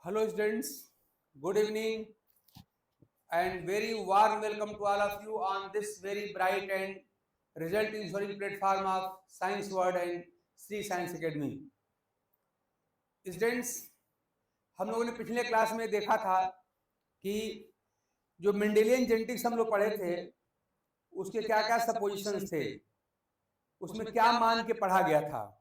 Hello students, good evening and very warm welcome to all of you on this very bright and result ensuring platform of Science World and Sri Science Academy. Students, हम लोगों ने पिछले class में देखा था कि जो Mendelian genetics हम लोग पढ़े थे उसके क्या क्या सपोजिशंस थे, उसमें क्या मान के पढ़ा गया था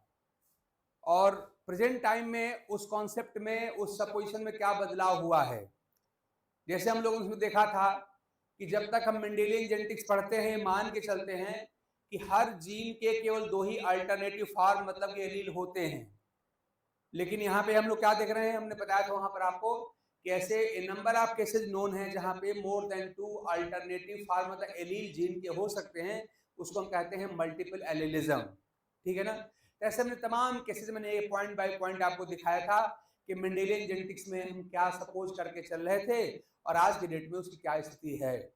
और प्रेजेंट टाइम में उस कॉन्सेप्ट में उस सपोजिशन में क्या बदलाव हुआ है। जैसे हम लोगों ने उसमें देखा था कि जब तक हम मेंडेलियन जेनेटिक्स पढ़ते हैं मान के चलते हैं कि हर जीन के केवल दो ही अल्टरनेटिव फॉर्म मतलब के एलील होते हैं, लेकिन यहाँ पे हम लोग क्या देख रहे हैं, हमने बताया था वहां पर आपको कि ऐसे नंबर ऑफ केसेज नोन है जहां पे मोर देन 2 अल्टरनेटिव फॉर्म मतलब एलील जीन के हो सकते हैं, उसको हम कहते हैं मल्टीपल एलीलिज्म। ठीक है ना। तो ऐसे हमने तमाम केसेज मैंने पॉइंट बाय पॉइंट आपको दिखाया था कि मेंडेलियन जेनेटिक्स में हम क्या सपोज करके चल रहे थे और आज के डेट में उसकी क्या स्थिति है।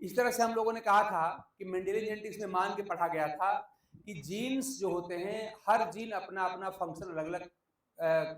इस तरह से हम लोगों ने कहा था कि मेंडेलियन जेनेटिक्स में मान के पढ़ा गया था कि जीन्स जो होते हैं हर जीन अपना अपना फंक्शन अलग अलग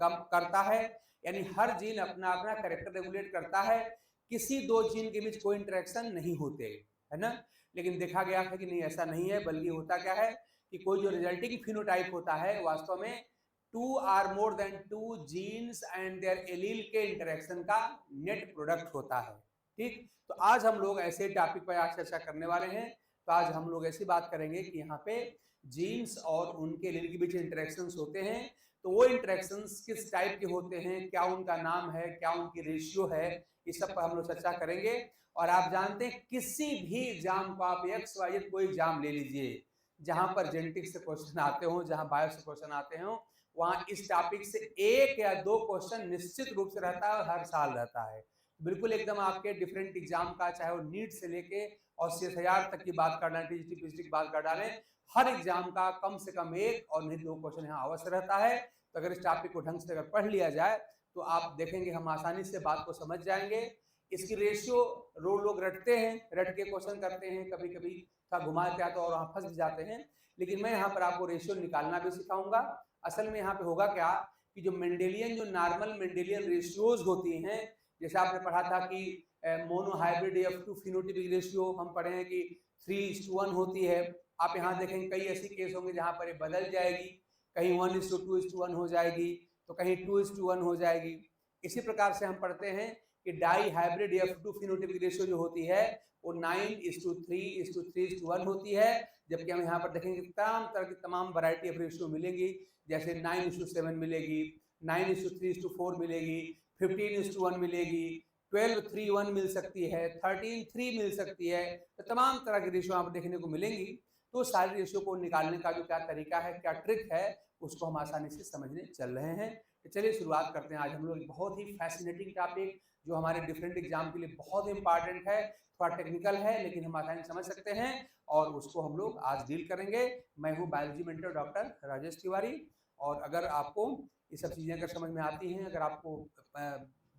कम करता है, यानी हर जीन अपना अपना कैरेक्टर रेगुलेट करता है, किसी दो जीन के बीच कोई इंटरेक्शन नहीं होते, है ना। लेकिन देखा गया था कि नहीं, ऐसा नहीं है, बल्कि होता क्या है कि कोई जो रिजल्टिंग फिनोटाइप होता है वास्तव में 2 और more than 2 genes and their allele के इंटरेक्शन का नेट प्रोडक्ट होता है। ठीक, तो आज हम लोग ऐसे टॉपिक पर आज चर्चा करने वाले हैं। तो आज हम लोग ऐसी बात करेंगे कि यहाँ पे जीन्स और उनके एलील के बीच इंटरेक्शंस होते हैं, तो वो इंटरेक्शंस किस टाइप के होते हैं, क्या उनका नाम है, क्या उनकी रेशियो है, इस सब पर हम लोग चर्चा करेंगे। और आप जानते हैं किसी भी एग्जाम को आप XYZ कोई एग्जाम ले लीजिए जहां पर जेनेटिक्स से क्वेश्चन आते हो, जहां बायो से क्वेश्चन आते हो, वहां इस टॉपिक से 1 या 2 क्वेश्चन निश्चित रूप से रहता है और हर साल रहता है। बिल्कुल एकदम आपके डिफरेंट एग्जाम का, चाहे वो नीट से लेके और CSIR तक की बात कर डालें, TGT PGT की बात कर डालें, हर एग्जाम का कम से कम 1 और नहीं 2 क्वेश्चन यहाँ अवश्य रहता है। तो अगर इस टॉपिक को ढंग से अगर पढ़ लिया जाए तो आप देखेंगे हम आसानी से बात को समझ जाएंगे। इसकी रेशियो लोग रटते हैं, रट के क्वेश्चन करते हैं, कभी कभी थोड़ा घुमा के आते और वहां फंस जाते हैं, लेकिन मैं यहाँ पर आपको रेशियो निकालना भी सिखाऊंगा। असल में यहाँ पे होगा क्या कि जो मेंडेलियन, जो नॉर्मल मेंडेलियन रेशियोज होती हैं, जैसे आपने पढ़ा था कि mono hybrid F2 phenotypic ratio हम पढ़े हैं कि 3:1 होती है। आप यहाँ देखेंगे कई ऐसी केस होंगे जहां पर ये बदल जाएगी, कहीं 1:2:1 हो जाएगी, तो कहीं 2:1 हो जाएगी। इसी प्रकार से हम पढ़ते हैं कि die hybrid F2 phenotypic ratio जो होती है वो 9:3:3:1 होती है, जबकि हम यहाँ पर देखेंगे तमाम तरह की तमाम वैरायटी ऑफ रेशियो मिलेंगी, जैसे 9:7 मिलेगी, 9:3:4 मिलेगी, 15:1 मिलेगी, 12:3:1 मिल सकती है, 13:3 मिल सकती है, तो तमाम तरह की रेशियो आप देखने को मिलेंगी। तो सारी रेशियो को निकालने का जो क्या तरीका है, क्या ट्रिक है, उसको हम आसानी से समझने चल रहे हैं। तो चलिए शुरुआत करते हैं। आज हम लोग बहुत ही फैसिनेटिंग टॉपिक जो हमारे डिफरेंट एग्जाम के लिए बहुत इंपॉर्टेंट है, थोड़ा टेक्निकल है लेकिन हम आसानी समझ सकते हैं, और उसको हम लोग आज डील करेंगे। मैं हूँ biology mentor doctor Rajesh Tiwari, और अगर आपको ये सब चीज़ें अगर समझ में आती हैं, अगर आपको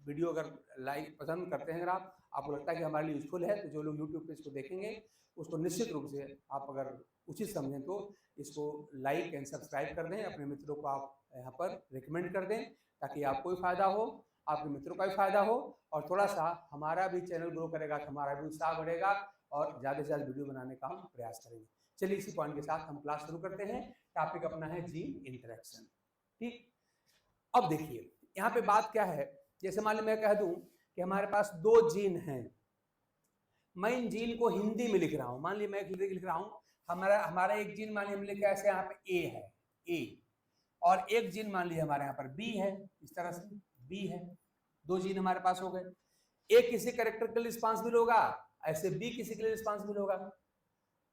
वीडियो अगर लाइक पसंद करते हैं, अगर आपको लगता है कि हमारे लिए यूजफुल है, तो जो लोग यूट्यूब पे इसको देखेंगे उसको निश्चित रूप से आप अगर उचित समझें तो इसको लाइक एंड सब्सक्राइब कर दें, अपने मित्रों को आप यहाँ पर रिकमेंड कर दें, ताकि आपको भी फायदा हो, आपके मित्रों का भी फायदा हो, और थोड़ा सा हमारा भी चैनल ग्रो करेगा, तो हमारा भी उत्साह बढ़ेगा और ज़्यादा से ज़्यादा वीडियो बनाने का हम प्रयास करेंगे। चलिए इसी पॉइंट के साथ हम क्लास शुरू करते हैं। टॉपिक अपना है जीन इंटरेक्शन। ठीक, अब देखिए यहाँ पे बात क्या है। जैसे मान ली मैं कह दूं कि हमारे पास 2 जीन हैं, मैं इन जीन को हिंदी में लिख रहा हूं, मान ली मैं लिख रहा हूं, हमारा हमारा एक जीन मान ली हम लिखे ऐसे, यहाँ पे ए है, ए, और एक जीन मान ली हमारे यहाँ पर बी है, इस तरह से बी है। 2 जीन हमारे पास हो गए, ए किसी कैरेक्टर के लिए रिस्पॉन्सिबल होगा, ऐसे बी किसी के लिए रिस्पॉन्सिबल होगा।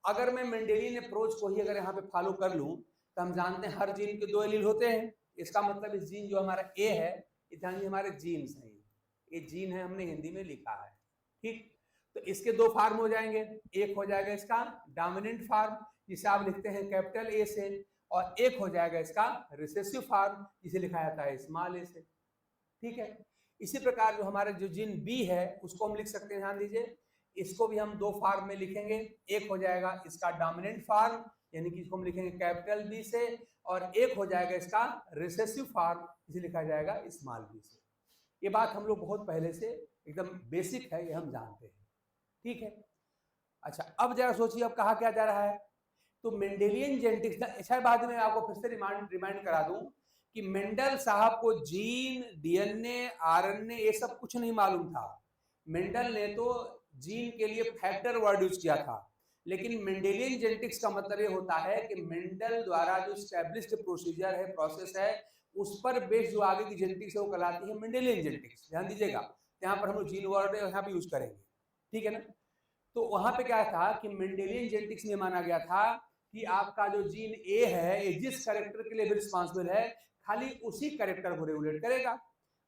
अगर मैं मेंडेलियन अप्रोच को ही अगर यहाँ पे फॉलो कर लूं, तो हम जानते हैं हर जीन के 2 एलील होते हैं। इसका मतलब इस जीन जो हमारा ए है, इतना हमारे जीन्स हैं, ये जीन है, हमने हिंदी में लिखा है। ठीक, तो इसके 2 फॉर्म हो जाएंगे। एक हो जाएगा इसका डोमिनेंट फॉर्म, जिसे आप लिखते हैं कैपिटल ए से, और एक हो जाएगा इसका रिसेसिव फॉर्म, जिसे लिखा जाता है स्मॉल ए से। ठीक है, इसी प्रकार जो हमारे जो जीन बी है उसको हम लिख सकते हैं, ध्यान दीजिए, इसको भी हम 2 फॉर्म में लिखेंगे। एक हो जाएगा इसका डोमिनेंट फॉर्म, यानी कि इसको हम लिखेंगे कैपिटल बी से, और एक हो जाएगा इसका रिसेसिव फॉर्म, इसे लिखा जाएगा स्मॉल बी से। ये बात हम लोग बहुत पहले से एकदम बेसिक है, ये हम जानते हैं, ठीक है। अच्छा, अब जरा सोचिए अब कहा क्या जा रहा है। तो मेंडेलियन जेनेटिक्स, अच्छा बाद में आपको फिर से रिमाइंड करा दूं कि मेंडल साहब को जीन, डीएनए, आरएनए ये सब कुछ नहीं मालूम था। मेंडल ने तो जीन के लिए फैक्टर वर्ड यूज किया था, लेकिन मेंडेलियन जेनेटिक्स का मतलब ये होता है कि मेंडल द्वारा जो एस्टैब्लिश्ड प्रोसीजर है, प्रोसेस है, उस पर बेस्ड जो आगे की जेनेटिक्स है वो कहलाती है मेंडेलियन जेनेटिक्स। ध्यान दीजिएगा, यहाँ पर हम लोग जीन वर्ड यहाँ पे यूज करेंगे, ठीक है ना। तो वहां पे क्या था कि मेंडेलियन जेनेटिक्स में माना गया था कि आपका जो जीन ए है, ये जिस कैरेक्टर के लिए भी रिस्पॉन्सिबल है, खाली उसी कैरेक्टर को रेगुलेट करेगा,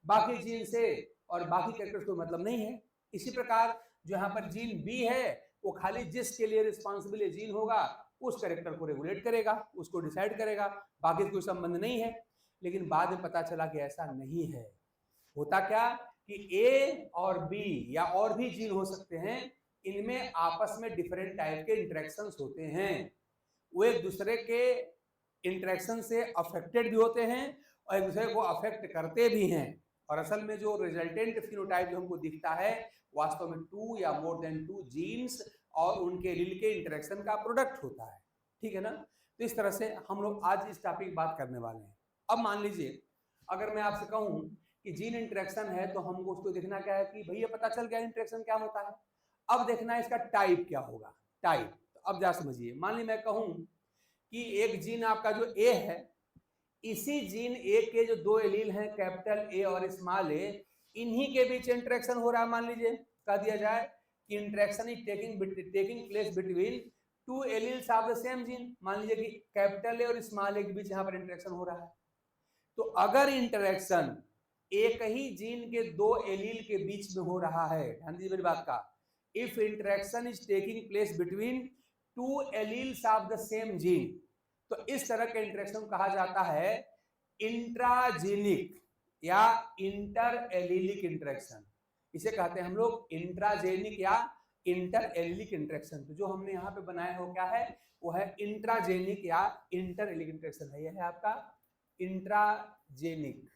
बाकी जीन से और बाकी कैरेक्टर्स को मतलब नहीं है। इसी प्रकार जो यहाँ पर जीन बी है, वो खाली जिसके लिए रिस्पॉन्सिबल ये जीन होगा उस कैरेक्टर को रेगुलेट करेगा, उसको डिसाइड करेगा, बाकी कोई संबंध नहीं है। लेकिन बाद में पता चला कि ऐसा नहीं है। होता क्या कि ए और बी या और भी जीन हो सकते हैं, इनमें आपस में डिफरेंट टाइप के इंटरेक्शंस होते हैं, वो एक दूसरे के इंटरेक्शन से अफेक्टेड भी होते हैं और एक दूसरे को अफेक्ट करते भी हैं। और असल में जो रिजल्टेंट फिनोटाइप जो हमको दिखता है, वास्तव में 2 या मोर देन 2 जीन्स और उनके एलील के इंटरेक्शन का प्रोडक्ट होता है, ठीक है ना। तो इस तरह से हम लोग आज इस टॉपिक बात करने वाले हैं। अब मान लीजिए अगर मैं आपसे कहूं कि जीन इंटरेक्शन है, तो हमको उसको देखना क्या है कि भैया पता चल गया इंटरेक्शन क्या होता है। अब देखना है इसका टाइप क्या होगा, टाइप। तो अब जा समझिए, मान ली मैं कहूं कि एक जीन आपका जो ए है, इसी जीन ए के जो 2 एलील हैं, कैपिटल ए और स्मॉल ए, इन्हीं के बीच इंटरेक्शन हो रहा है। मान लीजिए कह दिया जाए कि interaction is taking place between 2 alleles of the same gene. मान लीजिए कि कैपिटल ए और स्मॉल ए के बीच यहाँ पर इंटरेक्शन हो रहा है। तो अगर इंटरेक्शन एक ही जीन के 2 एलील के बीच में हो रहा है, ध्यान दीजिए मेरी बात का, if interaction is taking place between 2 alleles of the same gene, तो इस तरह के इंटरेक्शन कहा जाता है इंट्राजेनिक या इंटर एलीलिक इंटरेक्शन। इसे कहते हैं हम लोग इंट्राजेनिक या इंटर एलीलिक इंटरेक्शन। तो जो हमने यहाँ पे बनाया हो क्या है, वो है इंट्राजेनिक या इंटर एलीलिक इंटरेक्शन है। यह है आपका इंट्राजेनिक,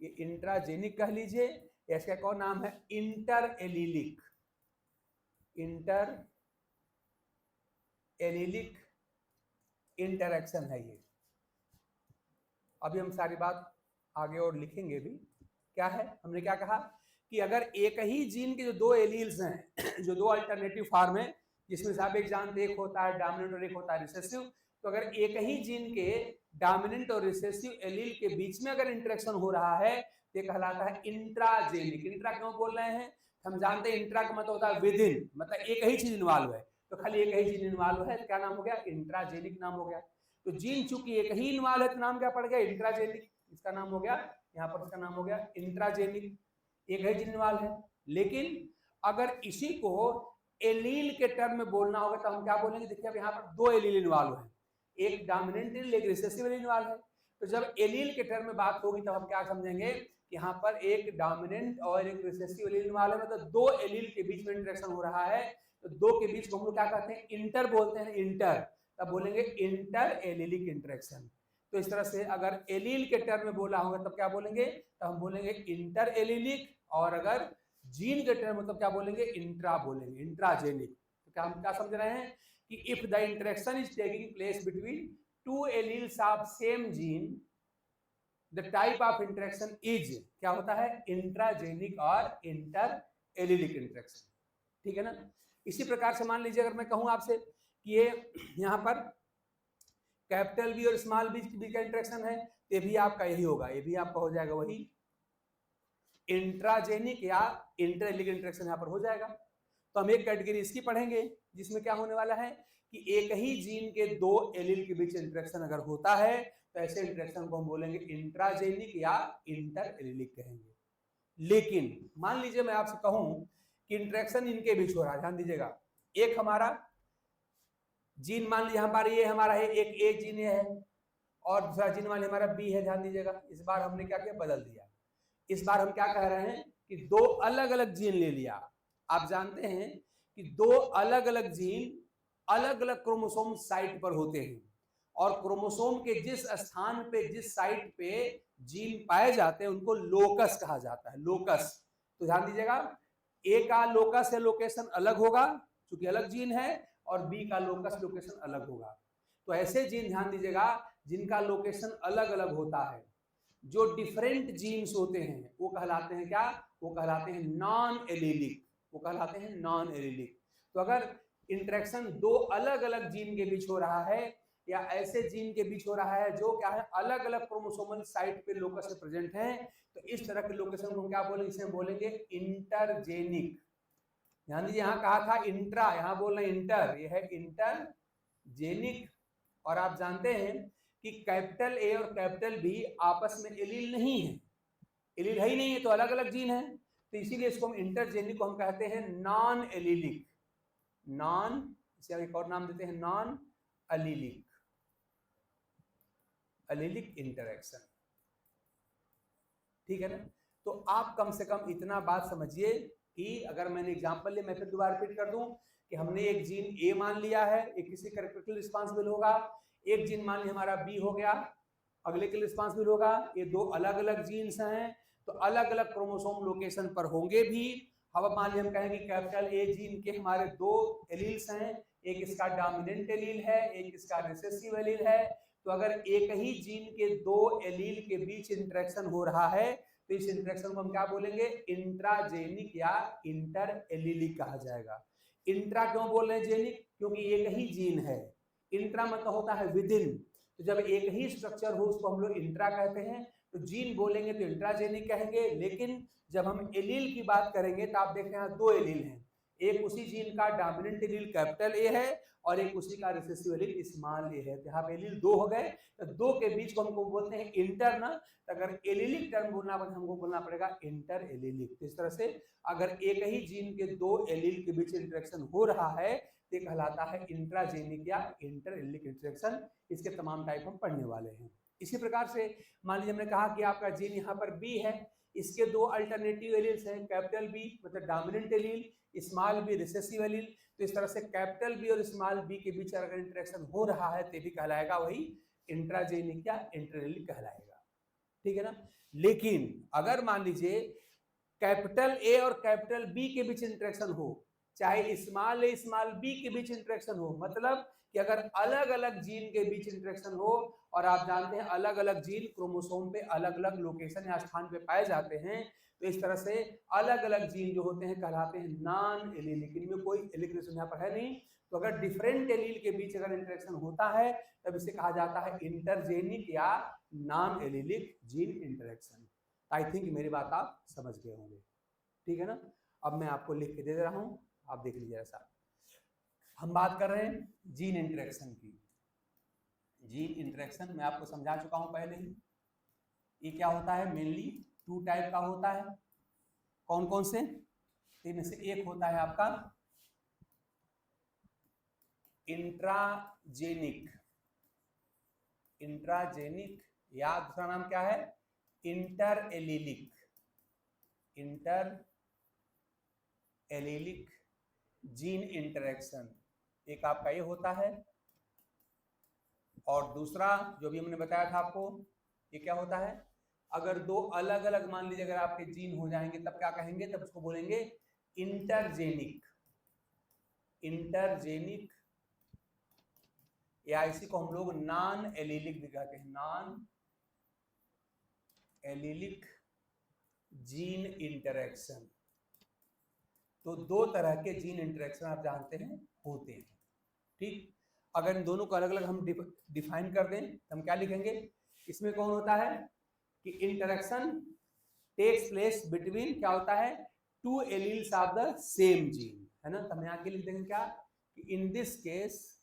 ये इंट्राजेनिक कह लीजिए, इसका कौन नाम है, inter allelic, inter allelic interaction है ये। अभी हम सारी बात आगे और लिखेंगे भी। क्या है, हमने क्या कहा कि अगर एक ही जीन के जो 2 एलील्स हैं, जो 2 अल्टरनेटिव फॉर्म है, जिसमें से आप एक जानते, एक होता है डोमिनेंट और एक होता है रिसेसिव, तो अगर एक ही जीन के डोमिनेंट और रिसेसिव एलील के बीच में अगर इंटरेक्शन हो रहा है, तो कहलाता है इंट्राजेनिक। इंट्रा क्यों बोल रहे हैं, हम जानते हैं इंट्रा का मतलब होता है विद इन, मतलब एक ही चीज इन्वॉल्व है, तो खाली एक ही जीन इन्वॉल्व है, क्या नाम हो गया, इंट्राजेनिक नाम हो गया। तो जीन चूंकि एक ही इन्वॉल्व है तो नाम क्या पड़ गया, इंट्राजेनिक, इसका नाम हो गया, यहाँ पर इसका नाम हो गया इंट्राजेनिक, एक ही जीन इन्वॉल्व है। लेकिन अगर इसी को एलील के टर्म में बोलना होगा तो हम क्या बोलेंगे, देखिए अब यहाँ पर 2 एलील इन्वॉल्व है, एक डोमिनेंट एलील एक रिसेसिव एलील इन्वॉल्व है। तो जब एलील के टर्म में बात होगी तब हम क्या समझेंगे कि यहाँ पर एक डोमिनेंट और एक रिसेसिव एलील इन्वॉल्व है, मतलब 2 एलील के बीच में इंटरेक्शन हो रहा है। तो 2 के बीच को हम लोग क्या कहते हैं, इंटर बोलते हैं, इंटर, तब बोलेंगे इंटर एलीलिक इंटरेक्शन। तो इस तरह से अगर एलील के टर्म में बोला होगा तब क्या बोलेंगे, तब हम बोलेंगे इंटर एलीलिक, और अगर जीन के टर्म में तब क्या बोलेंगे, इंट्रा बोलेंगे, इंट्राजेनिक। तो क्या हम क्या समझ रहे हैं कि if the interaction is taking place between 2 alleles of same gene, the type of interaction is, क्या होता है, इंट्राजेनिक और इंटर एलीलिक इंटरेक्शन, ठीक है ना। इसी प्रकार से मान लीजिए अगर मैं कहूं आपसे कि ये यहाँ पर कैपिटल बी और स्मॉल बी का इंटरेक्शन है, तो ये भी आपका यही होगा, ये भी आपका हो जाएगा वही इंट्राजेनिक या इंटर एलीलिक इंटरेक्शन यहाँ पर हो जाएगा। तो हम एक कैटेगरी इसकी पढ़ेंगे जिसमें क्या होने वाला है कि एक ही जीन के 2 एलील के बीच इंटरेक्शन अगर होता है तो ऐसे इंटरेक्शन को हम बोलेंगे इंट्राजेनिक या इंटर एलीलिक कहेंगे। लेकिन मान लीजिए मैं आपसे कहूं कि इंटरेक्शन इनके बीच हो रहा है, ध्यान दीजिएगा, एक हमारा जीन मान लीजिए हमारा ये हमारा है, एक ए जीन है और दूसरा जीन मान लीजिए हमारा बी है। ध्यान दीजिएगा, इस बार हमने क्या किया, बदल दिया। इस बार हम क्या कह रहे हैं कि 2 अलग अलग जीन ले लिया। आप जानते हैं कि 2 अलग अलग जीन अलग अलग क्रोमोसोम साइट पर होते हैं और क्रोमोसोम के जिस स्थान पे, जिस साइट पे जीन पाए जाते हैं उनको लोकस कहा जाता है, लोकस। तो ध्यान दीजिएगा, ए का लोकस या लोकेशन अलग होगा क्योंकि अलग जीन है, और बी का लोकस लोकेशन अलग होगा। तो ऐसे जीन ध्यान दीजिएगा जिनका लोकेशन अलग अलग होता है, जो डिफरेंट जीन्स होते हैं वो कहलाते हैं क्या, वो कहलाते हैं नॉन एलीलिक, वो कहलाते हैं नॉन एलीलिक। तो अगर इंटरेक्शन दो अलग अलग जीन के बीच हो रहा है या ऐसे जीन के बीच हो रहा है जो क्या है अलग अलग क्रोमोसोमल साइट पे लोकस में प्रेजेंट हैं, तो इस तरह के लोकेशन को क्या बोलेंगे, इसे बोलेंगे इंटरजेनिक। ध्यान दीजिए, यहाँ कहा था इंट्रा, यहाँ बोल रहे हैं इंटर, ये है इंटरजेनिक। और आप जानते हैं कि कैपिटल ए और कैपिटल बी आपस में एलील नहीं है, एलील है ही नहीं है, तो अलग अलग जीन है, तो इसीलिए इसको हम इंटरजेनिक को हम कहते हैं नॉन एलीलिक, नॉन, इसे एक और नाम देते हैं नॉन एलीलिक, एलीलिक इंटरेक्शन। ठीक है ना। तो आप कम से कम इतना बात समझिए कि अगर मैंने एग्जांपल लिया, मैं फिर दोबारा रिपीट कर दूं कि हमने एक जीन ए मान लिया है, एक किसी कैरेक्टर रिस्पांसिबल होगा, एक जीन मान लिया हमारा बी हो गया, अगले के लिए रिस्पांसिबल होगा। ये दो अलग अलग जीन्स हैं तो अलग अलग क्रोमोसोम लोकेशन पर होंगे भी। अब मान लिया हम कहेंगे कैपिटल ए जीन के हमारे दो एलील्स हैं, एक इसका डोमिनेंट एलील है, एक इसका रिसेसिव एलील है। तो अगर एक ही जीन के दो एलील के बीच इंटरेक्शन हो रहा है तो इस इंटरेक्शन को हम क्या बोलेंगे, इंट्राजेनिक या इंटर एलीलिक कहा जाएगा। इंट्रा क्यों बोल रहे हैं जेनिक, क्योंकि एक ही जीन है, इंट्रा मतलब होता है विद इन, तो जब एक ही स्ट्रक्चर हो उसको हम लोग इंट्रा कहते हैं। तो जीन बोलेंगे तो इंट्राजेनिक कहेंगे, लेकिन जब हम एलील की बात करेंगे तो आप देखें यहाँ दो एलील हैं, एक उसी जीन का डोमिनेंट एलील कैपिटल ए है और एक उसी का रिसेसिव एलील स्मॉल ए है। तो यहाँ पे एलील दो हो गए, तो दो के बीच को हमको बोलते हैं इंटर ना, तो अगर एलीलिक टर्म बोलना पड़े हमको बोलना पड़ेगा इंटर एलीलिक। तो इस तरह से अगर एक ही जीन के दो एलील के बीच इंटरेक्शन हो रहा है तो ये कहलाता है इंट्राजेनिक या इंटर एलीलिक इंटरेक्शन। इसके तमाम टाइप हम पढ़ने वाले हैं। इसी प्रकार से मान लीजिए हमने कहा कि आपका जीन यहाँ पर बी है, इसके दो अल्टरनेटिव एलील्स हैं, कैपिटल बी मतलब dominant allele, small B recessive allele. तो इस तरह से कैपिटल बी और स्मॉल बी के बीच अगर इंटरेक्शन हो रहा है तो भी कहलाएगा वही इंट्राजेनिक या इंटरएलीलिक कहलाएगा। ठीक है ना। लेकिन अगर मान लीजिए कैपिटल ए और कैपिटल बी के बीच इंटरेक्शन हो, चाहे स्मॉल ए स्मॉल बी के बीच इंटरेक्शन हो, मतलब कि अगर अलग अलग जीन के बीच इंटरेक्शन हो, और आप जानते हैं अलग अलग जीन क्रोमोसोम पे अलग अलग लोकेशन या स्थान पे पाए जाते हैं, तो इस तरह से अलग अलग जीन जो होते हैं कहलाते हैं नॉन एलीलिक, इनमें कोई एलिक यहाँ पर है नहीं। तो अगर डिफरेंट एलील के बीच अगर इंटरेक्शन होता है तब इसे कहा जाता है इंटरजेनिक या non allelic gene interaction. I think मेरी बात आप समझ गए होंगे। ठीक है ना। अब मैं आपको लिख के दे रहा हूं, आप देख लीजिए। ऐसा हम बात कर रहे हैं जीन इंटरेक्शन की। जीन इंटरेक्शन मैं आपको समझा चुका हूं पहले ही। ये क्या होता है, मेनली टू टाइप का होता है। कौन कौन से, इनमें से एक होता है आपका इंट्राजेनिक, इंट्राजेनिक, या दूसरा नाम क्या है inter allelic, inter allelic gene interaction, एक आपका ये होता है। और दूसरा जो भी हमने बताया था आपको, ये क्या होता है, अगर दो अलग अलग मान लीजिए अगर आपके जीन हो जाएंगे तब क्या कहेंगे, तब उसको बोलेंगे इंटरजेनिक, इंटरजेनिक, या इसी को हम लोग नॉन एलीलिक भी कहते हैं, नॉन एलीलिक जीन इंटरेक्शन। तो दो तरह के जीन इंटरेक्शन आप जानते हैं होते हैं। ठीक, अगर इन दोनों को अलग अलग हम डिफाइन कर दें तो हम क्या लिखेंगे, इसमें कौन होता है कि इंटरेक्शन टेक्स प्लेस बिटवीन क्या होता है, two alleles of the same gene, है ना। तो हम यहाँ के लिख देंगे क्या कि इन दिस केस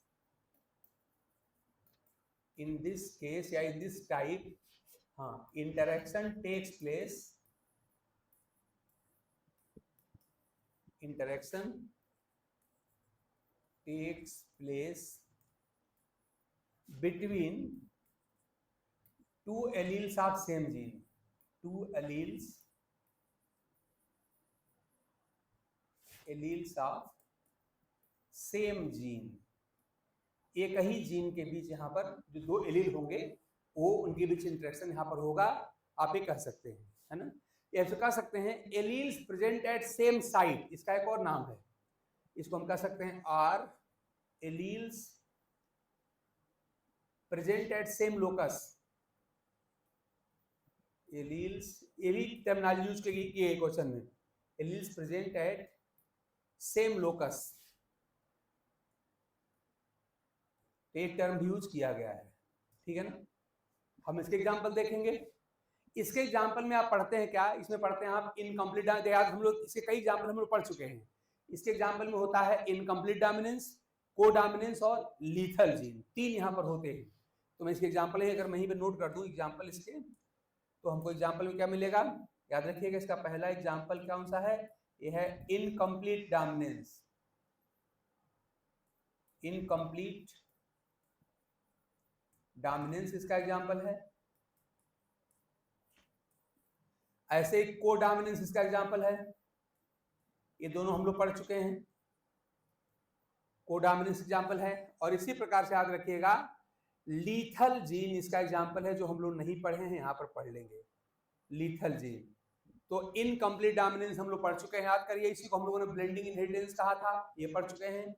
या इन दिस टाइप, हाँ, interaction takes place, interaction takes place between two alleles of same gene, two alleles of same gene, एक ही जीन के बीच यहाँ पर जो दो एलील होंगे वो उनके बीच इंटरेक्शन यहाँ पर होगा, आप ये कह सकते हैं, है ना। ऐसे कह सकते हैं alleles present at same site, इसका एक और नाम है, इसको हम कह सकते हैं are alleles present at same locus. Alleles, ये भी टर्मिनोलॉजी यूज की है क्वेश्चन में, alleles present at same locus, एक टर्म भी यूज किया गया है, ठीक है ना। हम इसके एग्जांपल देखेंगे। इसके एग्जांपल में आप पढ़ते हैं क्या, इसमें पढ़ते हैं आप इनकम्प्लीट, हम लोग इसके कई एग्जांपल हम लोग पढ़ चुके हैं। इसके एग्जांपल में होता है इनकम्प्लीट डोमिनेंस, कोडोमिनेंस और लीथल जीन, तीन यहाँ पर होते हैं। तो मैं इसके एग्जांपल है, अगर मैं यहीं पे नोट कर दूं एग्जांपल इसके, तो हमको एग्जांपल में क्या मिलेगा, याद रखिएगा इसका पहला एग्जांपल कौन सा है, यह है इनकम्प्लीट डोमिनेंस। इनकम्प्लीट डोमिनेंस इसका एग्जांपल है। ऐसे ही कोडोमिनेंस इसका एग्जांपल है, ये दोनों हम लोग पढ़ चुके हैं, कोडोमिनेंस एग्जांपल है। और इसी प्रकार से याद रखिएगा लीथल जीन इसका एग्जांपल है, जो हम लोग नहीं पढ़े हैं यहाँ पर पढ़ लेंगे, लीथल जीन। तो इनकम्प्लीट डोमिनेंस हम लोग पढ़ चुके हैं, याद करिए, इसी को हम लोगों ने ब्लेंडिंग इनहेरिटेंस कहा था, ये पढ़ चुके हैं।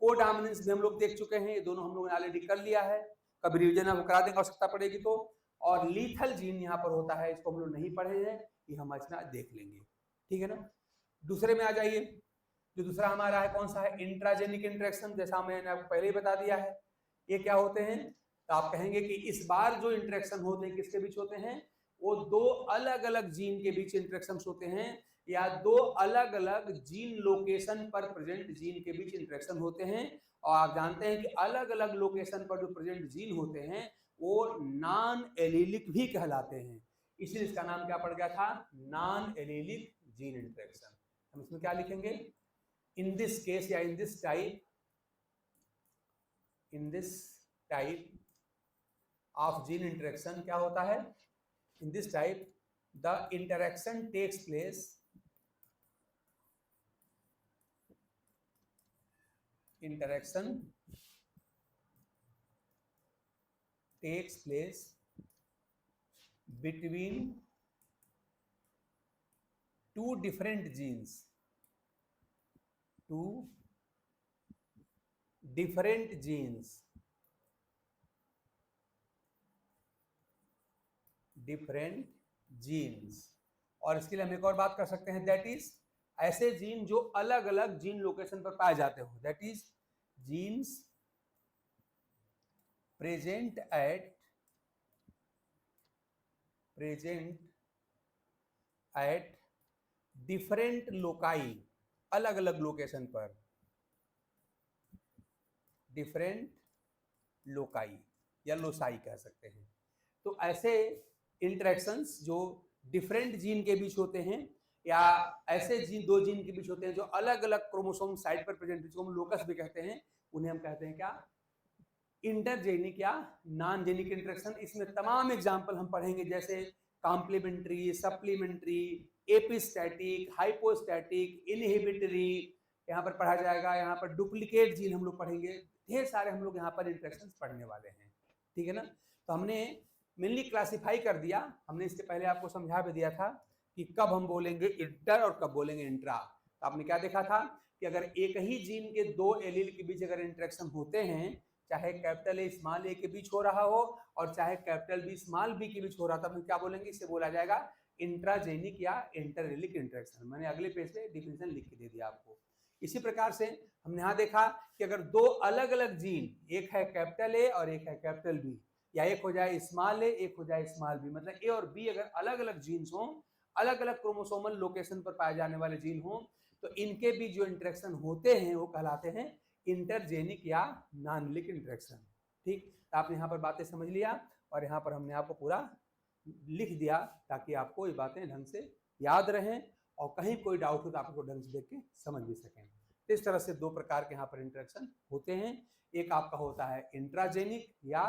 कोडोमिनेंस भी हम लोग देख चुके हैं, ये दोनों हम लोगों ने ऑलरेडी कर लिया है, कभी रिवीजन आपको करा देंगे आवश्यकता पड़ेगी तो। और लीथल जीन यहाँ पर होता है, इसको हम लोग नहीं पढ़े हैं, ये हम इसमें देख लेंगे, ठीक है ना। दूसरे में आ जाइए, जो दूसरा हमारा है कौन सा है, इंट्राजेनिक इंटरेक्शन। जैसा मैंने आपको पहले ही बता दिया है, ये क्या होते हैं, तो आप कहेंगे कि इस बार जो इंटरेक्शन होते हैं किसके बीच होते हैं, वो दो अलग अलग जीन के बीच इंटरेक्शन होते हैं, या दो अलग अलग जीन लोकेशन पर प्रेजेंट जीन के बीच इंटरेक्शन होते हैं। और आप जानते हैं कि अलग अलग लोकेशन पर जो प्रेजेंट जीन होते हैं वो नॉन एलीलिक भी कहलाते हैं, इसलिए इसका नाम क्या पड़ गया था, नॉन एलीलिक जीन इंटरेक्शन। हम इसमें क्या लिखेंगे, इन दिस केस या in this type of gene interaction क्या होता है, in this type the interaction takes place between two different genes, और इसके लिए हम एक और बात कर सकते हैं, दैट इज ऐसे जीन जो अलग अलग जीन लोकेशन पर पाए जाते हो, that is genes present at different loci, अलग अलग लोकेशन पर, डिफरेंट लोकाई या लोसाई कह सकते हैं। तो ऐसे इंटरेक्शंस जो डिफरेंट जीन के बीच होते हैं, या ऐसे जीन दो जीन के बीच होते हैं जो अलग अलग क्रोमोसोम साइट पर प्रेजेंट, जिसको हम लोकस भी कहते हैं, उन्हें हम कहते हैं क्या, इंटरजेनिक या नॉन जेनिक इंटरेक्शन। इसमें तमाम एग्जांपल हम पढ़ेंगे, जैसे complementary, supplementary, epistatic, hypostatic, inhibitory, यहाँ पर पढ़ा जाएगा। यहाँ पर डुप्लीकेट जीन हम लोग पढ़ेंगे, ढेर सारे हम लोग यहाँ पर इंटरेक्शंस पढ़ने वाले हैं, ठीक है ना। तो हमने मेनली क्लासिफाई कर दिया, हमने इसके पहले आपको समझा भी दिया था कि कब हम बोलेंगे इंटर और कब बोलेंगे इंट्रा। तो आपने क्या देखा था कि अगर एक ही जीन के दो एलील के बीच अगर इंटरेक्शन होते हैं, चाहे कैपिटल ए स्मॉल ए के बीच हो रहा हो और चाहे कैपिटल बी स्मॉल बी के बीच हो रहा था, हम क्या बोलेंगे, इसे बोला जाएगा इंट्राजेनिक या इंटरएलिक इंटरेक्शन। मैंने अगले पेज पे डिफिनेशन लिख के दे दिया आपको। इसी प्रकार से हमने यहाँ देखा कि अगर दो अलग अलग जीन, एक है कैपिटल ए और एक है कैपिटल बी, या एक हो जाए स्मॉल ए एक हो जाए स्मॉल बी, मतलब ए और बी अगर अलग अलग जीन्स हों, अलग अलग क्रोमोसोमल लोकेशन पर पाए जाने वाले जीन हों, तो इनके बीच जो इंटरेक्शन होते हैं वो कहलाते हैं इंटरजेनिक या नॉन-एलिक इंटरेक्शन। ठीक, तो आपने यहाँ पर बातें समझ लिया और यहाँ पर हमने आपको पूरा लिख दिया ताकि आपको ये बातें ढंग से याद रहें और कहीं कोई डाउट हो तो आपको ढंग से देख के समझ भी सकें। इस तरह से दो प्रकार के यहाँ पर इंटरेक्शन होते हैं, एक आपका होता है इंट्राजेनिक या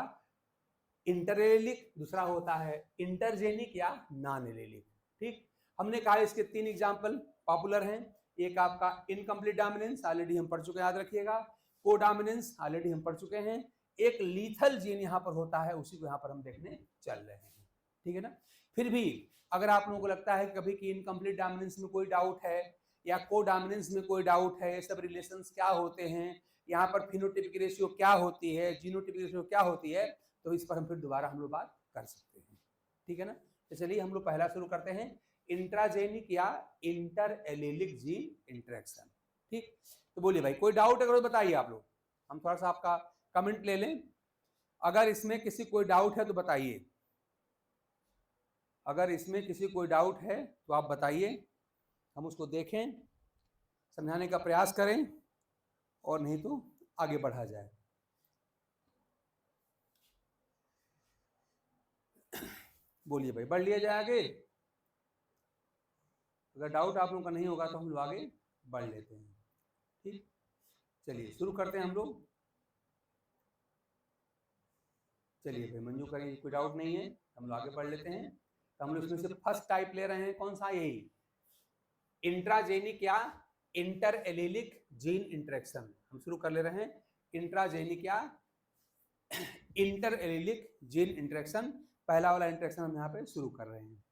इंटरएलिक, दूसरा होता है इंटरजेनिक या नॉन एलिलिक। ठीक, हमने कहा इसके तीन एग्जाम्पल पॉपुलर हैं, एक आपका इनकम्प्लीट डोमिनेंस, ऑलरेडी हम पढ़ चुके हैं, याद रखिएगा। कोडोमिनेंस ऑलरेडी हम पढ़ चुके हैं। एक लीथल जीन यहाँ पर होता है, उसी को यहाँ पर हम देखने चल रहे हैं, ठीक है ना। फिर भी अगर आप लोगों को लगता है कभी कि इनकम्प्लीट डोमिनेंस में कोई डाउट है या कोडोमिनेंस में कोई डाउट है, ये सब रिलेशंस क्या होते हैं, यहाँ पर फिनोटाइपिक रेशियो क्या होती है, जीनोटाइपिक रेशियो क्या होती है, तो इस पर हम फिर दोबारा हम लोग बात कर सकते हैं, ठीक है ना। तो चलिए हम लोग पहला शुरू करते हैं, इंट्राजेनिक या इंटर एलेलिक जीन इंटरेक्शन। ठीक, तो बोलिए भाई कोई डाउट अगर बताइए आप लोग, हम थोड़ा सा आपका कमेंट ले लें। अगर इसमें किसी कोई डाउट है तो बताइए, अगर इसमें किसी कोई डाउट है तो आप बताइए, हम उसको देखें, समझाने का प्रयास करें, और नहीं तो आगे बढ़ा जाए। बोलिए भाई, बढ़ लिया जाए आगे। अगर डाउट आप लोगों का नहीं होगा तो हम लोग आगे बढ़ लेते हैं। ठीक, चलिए शुरू करते हैं हम लोग। चलिए भाई मंजू करें, कोई डाउट नहीं है, हम लोग आगे बढ़ लेते हैं। तो हम लोग इसमें से फर्स्ट टाइप ले रहे हैं, कौन सा, यही इंट्राजेनिक या इंटर एलेलिक जीन इंटरेक्शन। हम शुरू कर ले रहे हैं इंट्राजेनिक या इंटर एलेलिक जीन इंटरेक्शन। पहला वाला इंटरेक्शन हम यहाँ पे शुरू कर रहे हैं,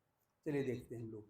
चलिए देखते हैं हम लोग।